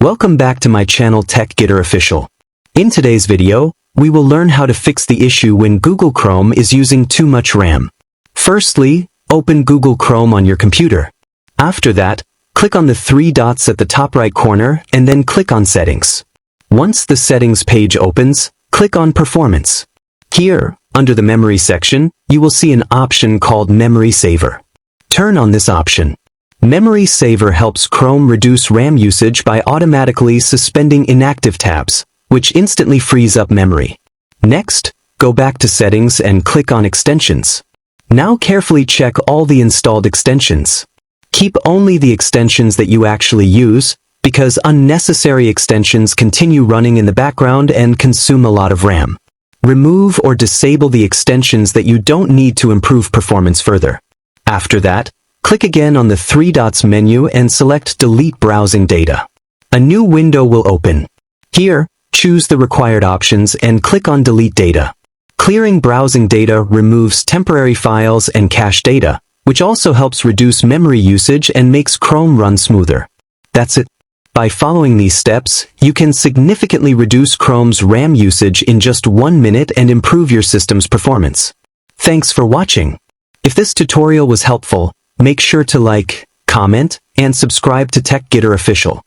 Welcome back to my channel Tech Gitter Official. In today's video, we will learn how to fix the issue when Google Chrome is using too much RAM. Firstly, open Google Chrome on your computer. After that, click on the three dots at the top right corner and then click on Settings. Once the Settings page opens, click on Performance. Here, under the Memory section, you will see an option called Memory Saver. Turn on this option. Memory Saver helps Chrome reduce RAM usage by automatically suspending inactive tabs, which instantly frees up memory. Next, go back to Settings and click on Extensions. Now carefully check all the installed extensions. Keep only the extensions that you actually use, because unnecessary extensions continue running in the background and consume a lot of RAM. Remove or disable the extensions that you don't need to improve performance further. After that, click again on the three dots menu and select Delete Browsing Data. A new window will open. Here, choose the required options and click on Delete Data. Clearing browsing data removes temporary files and cache data, which also helps reduce memory usage and makes Chrome run smoother. That's it. By following these steps, you can significantly reduce Chrome's RAM usage in just 1 minute and improve your system's performance. Thanks for watching. If this tutorial was helpful, make sure to like, comment, and subscribe to Tech Gitter Official.